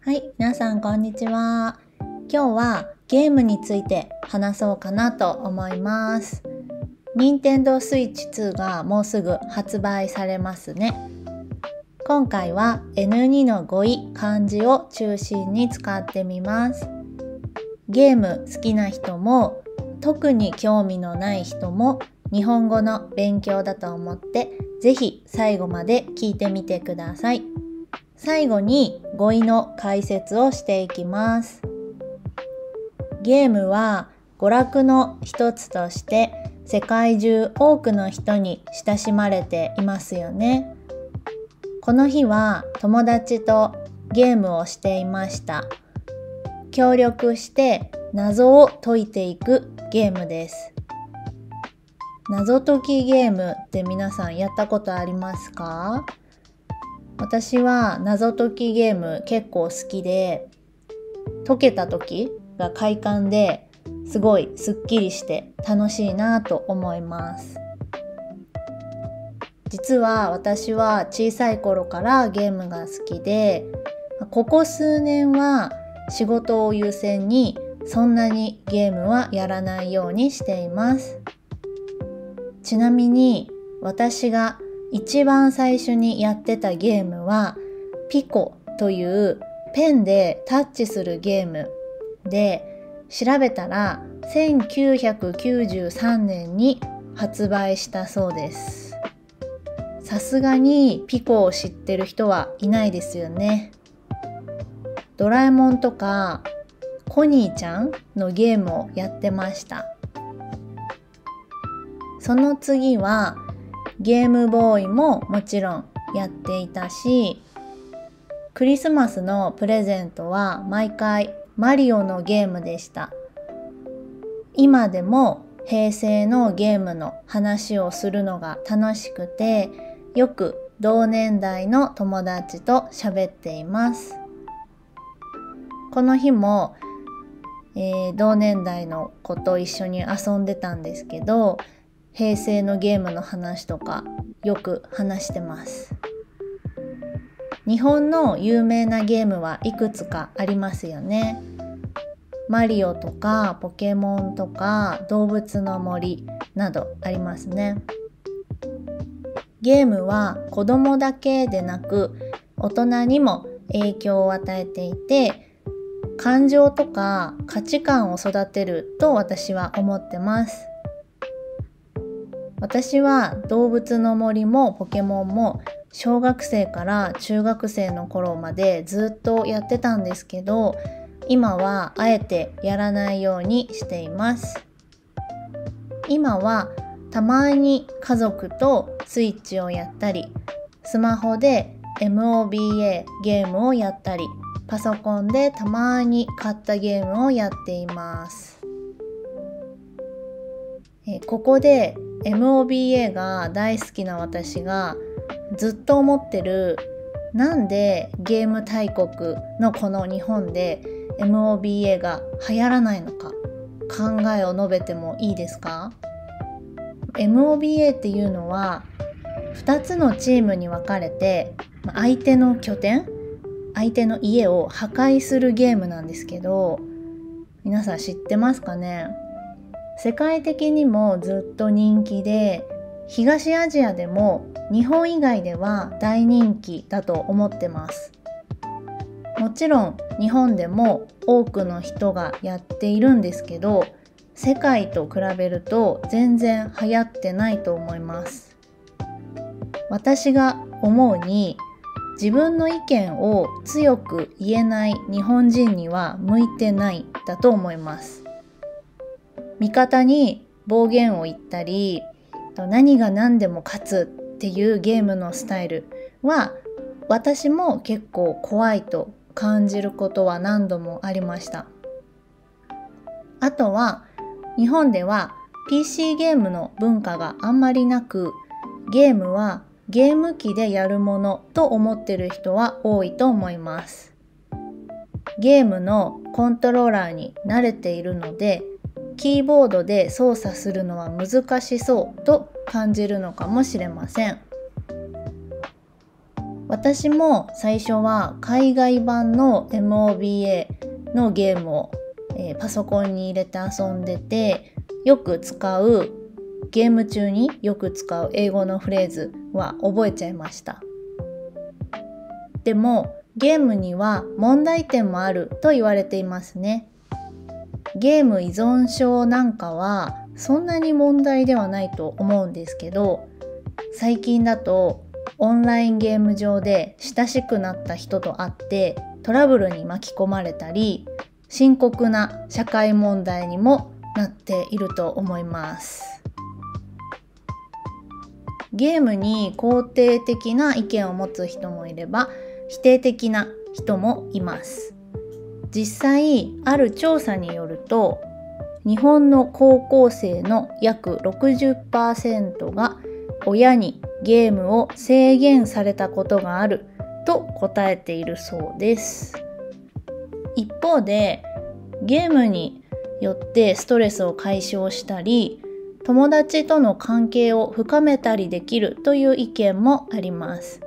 はい、皆さんこんにちは。今日はゲームについて話そうかなと思います。任天堂スイッチ2がもうすぐ発売されますね。今回は N2 の語彙、漢字を中心に使ってみます。ゲーム好きな人も特に興味のない人も日本語の勉強だと思ってぜひ最後まで聞いてみてください。最後に語彙の解説をしていきます。ゲームは娯楽の一つとして世界中多くの人に親しまれていますよね。この日は友達とゲームをしていました。協力して謎を解いていくゲームです。謎解きゲームって皆さんやったことありますか？私は謎解きゲーム結構好きで、解けた時が快感ですごいスッキリして楽しいなと思います。実は私は小さい頃からゲームが好きで、ここ数年は仕事を優先にそんなにゲームはやらないようにしています。ちなみに私が一番最初にやってたゲームはピコというペンでタッチするゲームで、調べたら1993年に発売したそうです。さすがにピコを知ってる人はいないですよね。ドラえもんとかコニーちゃんのゲームをやってました。その次はゲームボーイももちろんやっていたし、クリスマスのプレゼントは毎回マリオのゲームでした。今でも平成のゲームの話をするのが楽しくて、よく同年代の友達と喋っています。この日も、同年代の子と一緒に遊んでたんですけど、平成のゲームの話とかよく話してます。日本の有名なゲームはいくつかありますよね。マリオとかポケモンとか動物の森などありますね。ゲームは子供だけでなく大人にも影響を与えていて、感情とか価値観を育てると私は思ってます。私は動物の森もポケモンも小学生から中学生の頃までずっとやってたんですけど、今はあえてやらないようにしています。今はたまに家族とスイッチをやったり、スマホで MOBA ゲームをやったり、パソコンでたまに買ったゲームをやっています。ここで MOBA が大好きな私がずっと思ってる、なんでゲーム大国のこの日本で MOBA が流行らないのか考えを述べてもいいですか？ MOBA っていうのは2つのチームに分かれて相手の拠点、相手の家を破壊するゲームなんですけど、皆さん知ってますかね？世界的にもずっと人気で、東アジアでも日本以外では大人気だと思ってます。もちろん日本でも多くの人がやっているんですけど、世界と比べると全然流行ってないと思います。私が思うに、自分の意見を強く言えない日本人には向いてないだと思います。味方に暴言を言ったり、何が何でも勝つっていうゲームのスタイルは私も結構怖いと感じることは何度もありました。あとは日本では PC ゲームの文化があんまりなく、ゲームはゲーム機でやるものと思ってる人は多いと思います。ゲームのコントローラーに慣れているので、キーボードで操作するのは難しそうと感じるのかもしれません。私も最初は海外版の MOBA のゲームを、パソコンに入れて遊んでて、ゲーム中によく使う英語のフレーズは覚えちゃいました。でもゲームには問題点もあると言われていますね。ゲーム依存症なんかはそんなに問題ではないと思うんですけど、最近だとオンラインゲーム上で親しくなった人と会ってトラブルに巻き込まれたり、深刻な社会問題にもなっていると思います。ゲームに肯定的な意見を持つ人もいれば、否定的な人もいます。実際、ある調査によると、日本の高校生の約 60% が親にゲームを制限されたことがあると答えているそうです。一方で、ゲームによってストレスを解消したり、友達との関係を深めたりできるという意見もあります。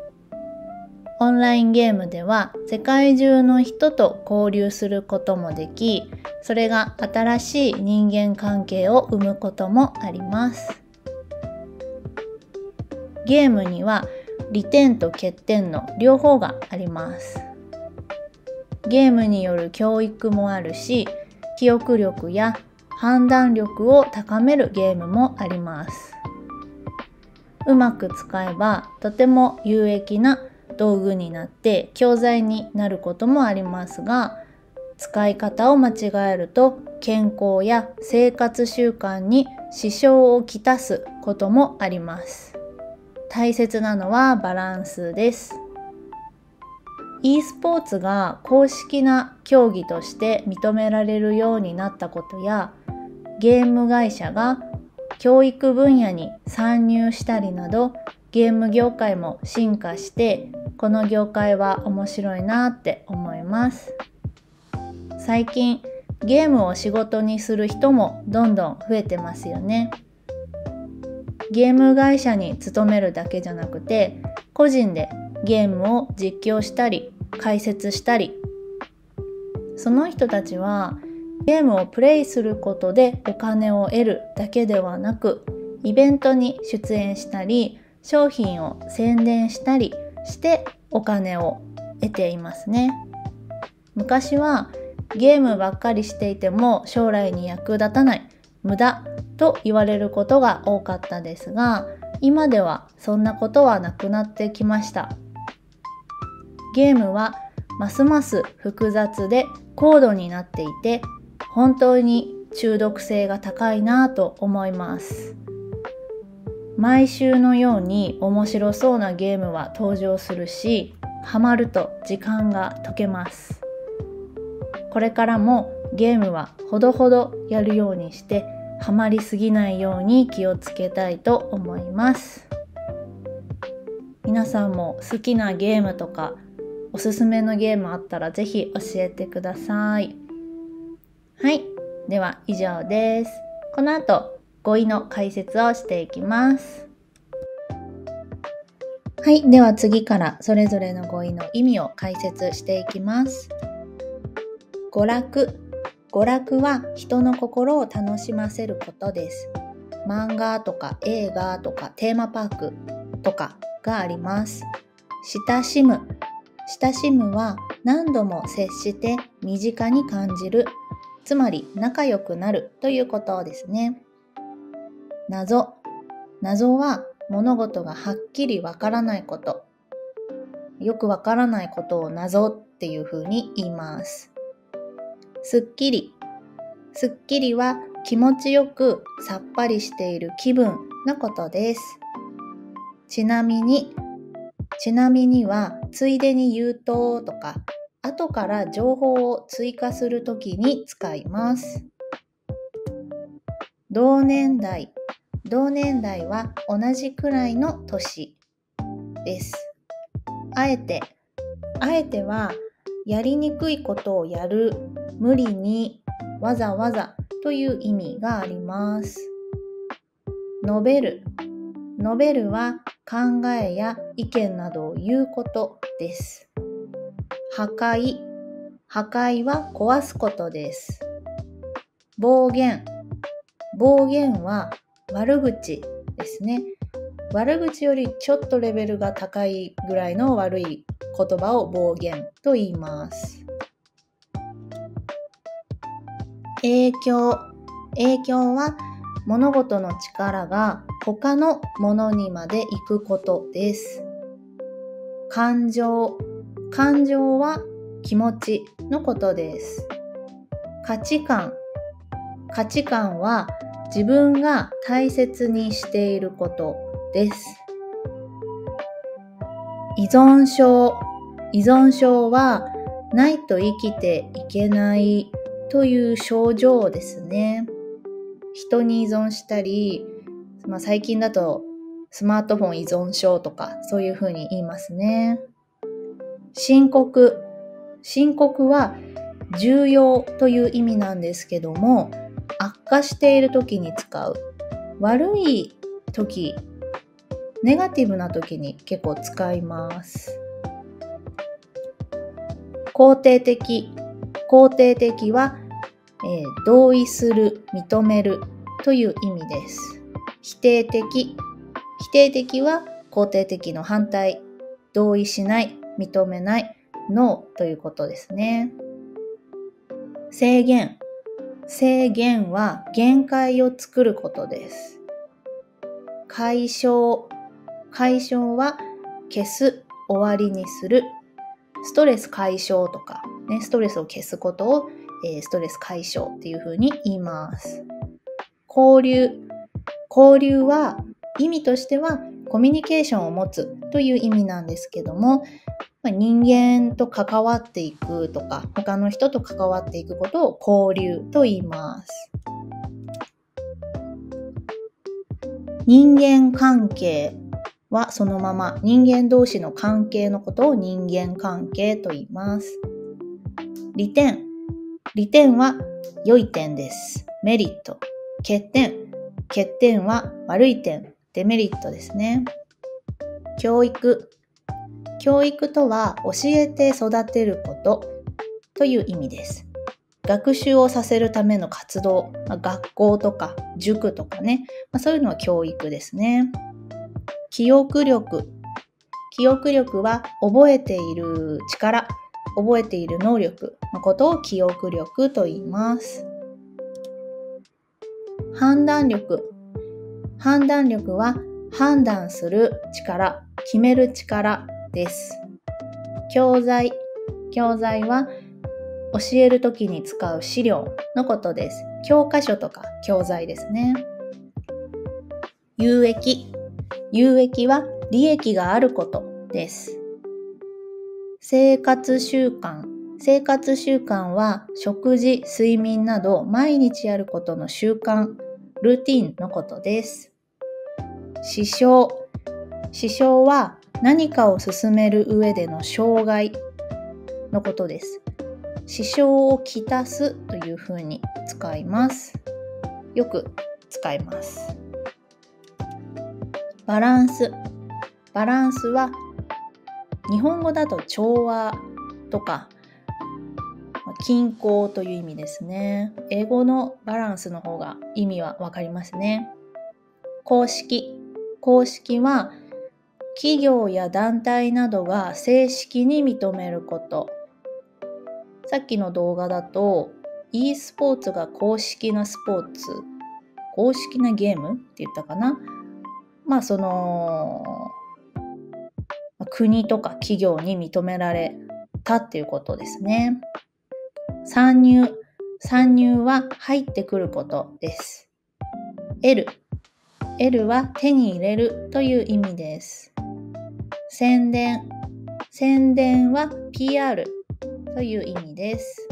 オンラインゲームでは世界中の人と交流することもでき、それが新しい人間関係を生むこともあります。ゲームには利点と欠点の両方があります。ゲームによる教育もあるし、記憶力や判断力を高めるゲームもあります。うまく使えばとても有益な道具になって教材になることもありますが、使い方を間違えると健康や生活習慣に支障をきたすこともあります。大切なのはバランスです。e スポーツが公式な競技として認められるようになったことや、ゲーム会社が教育分野に参入したりなど、ゲーム業界も進化して、この業界は面白いなって思います。最近ゲームを仕事にする人もどんどん増えてますよね。ゲーム会社に勤めるだけじゃなくて、個人でゲームを実況したり解説したり、その人たちはゲームをプレイすることでお金を得るだけではなく、イベントに出演したり商品を宣伝したりしてお金を得ていますね。昔はゲームばっかりしていても将来に役立たない、無駄と言われることが多かったですが、今ではそんなことはなくなってきました。ゲームはますます複雑で高度になっていて、本当に中毒性が高いなと思います。毎週のように面白そうなゲームは登場するし、ハマると時間が解けます。これからもゲームはほどほどやるようにして、ハマりすぎないように気をつけたいと思います。皆さんも好きなゲームとかおすすめのゲームあったらぜひ教えてください。はい、では以上です。この後語彙の解説をしていきます。はい、では次からそれぞれの語彙の意味を解説していきます。娯楽。娯楽は人の心を楽しませることです。漫画とか映画とかテーマパークとかがあります。親しむ。親しむは何度も接して身近に感じる。つまり仲良くなるということですね。謎。謎は物事がはっきりわからないこと。よくわからないことを謎っていうふうに言います。すっきり。すっきりは気持ちよくさっぱりしている気分のことです。ちなみにはついでに言うととか、後から情報を追加するときに使います。同年代。同年代は同じくらいの年です。あえてはやりにくいことをやる、無理に、わざわざという意味があります。述べる述べるは考えや意見などを言うことです。破壊は壊すことです。暴言は悪口ですね。悪口よりちょっとレベルが高いぐらいの悪い言葉を暴言と言います。影響は物事の力が他のものにまで行くことです。感情は気持ちのことです。価値観は自分が大切にしていることです。依存症はないと生きていけないという症状ですね。人に依存したり、最近だとスマートフォン依存症とかそういうふうに言いますね。深刻は重要という意味なんですけども、悪化している時に使う。悪い時、ネガティブな時に結構使います。肯定的は、同意する、認めるという意味です。否定的は肯定的の反対、同意しない、認めない、ノーということですね。制限は限界を作ることです。解消は消す、終わりにする。ストレス解消とか、ストレスを消すことを、ストレス解消っていうふうに言います。交流は意味としてはコミュニケーションを持つという意味なんですけども、人間と関わっていくとか他の人と関わっていくことを交流と言います。人間関係はそのまま人間同士の関係のことを人間関係と言います。利点は良い点です。メリット。欠点は悪い点、デメリットですね。教育とは教えて育てることという意味です。学習をさせるための活動、学校とか塾とかね、そういうのは教育ですね。記憶力は覚えている力、覚えている能力のことを記憶力と言います。判断力は判断する力、決める力です。教材は教えるときに使う資料のことです。教科書とか教材ですね。有益は利益があることです。生活習慣は食事、睡眠など毎日やることの習慣、ルーティンのことです。支障は何かを進める上での障害のことです。支障をきたすというふうに使います。よく使います。バランスは日本語だと調和とか均衡という意味ですね。英語のバランスの方が意味はわかりますね。公式は企業や団体などが正式に認めること。さっきの動画だと e スポーツが公式なスポーツ、公式なゲームって言ったかな。その国とか企業に認められたっていうことですね。参入は入ってくることです。L は手に入れるという意味です。宣伝は PR という意味です。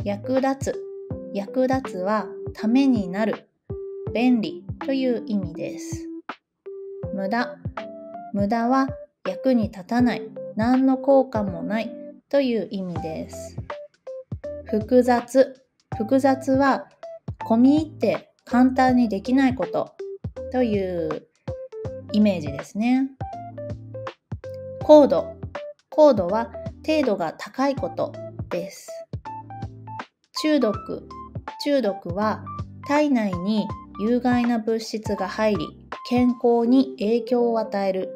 役立つはためになる、便利という意味です。無駄は役に立たない、何の効果もないという意味です。複雑は込み入って簡単にできないこと。というイメージですね。高度は程度が高いことです。中毒は体内に有害な物質が入り健康に影響を与える。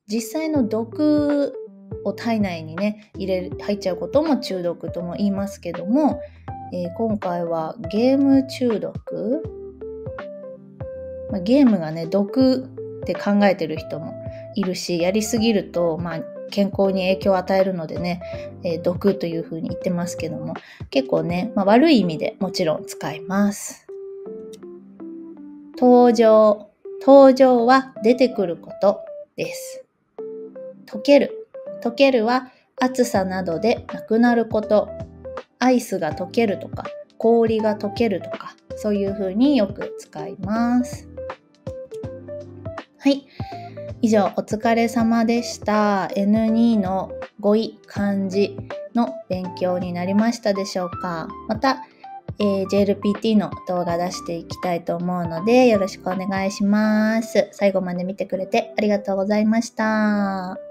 実際の毒を体内にね入っちゃうことも中毒とも言いますけども、今回はゲーム中毒、ゲームがね毒って考えてる人もいるし、やりすぎると、健康に影響を与えるのでね、毒というふうに言ってますけども、結構ね、悪い意味でもちろん使います。登場は出てくることです。溶けるは暑さなどでなくなること。アイスが溶けるとか氷が溶けるとか、そういうふうによく使います。はい、以上お疲れ様でした。 N2 の語彙漢字の勉強になりましたでしょうか。また、JLPT の動画出していきたいと思うのでよろしくお願いします。最後まで見てくれてありがとうございました。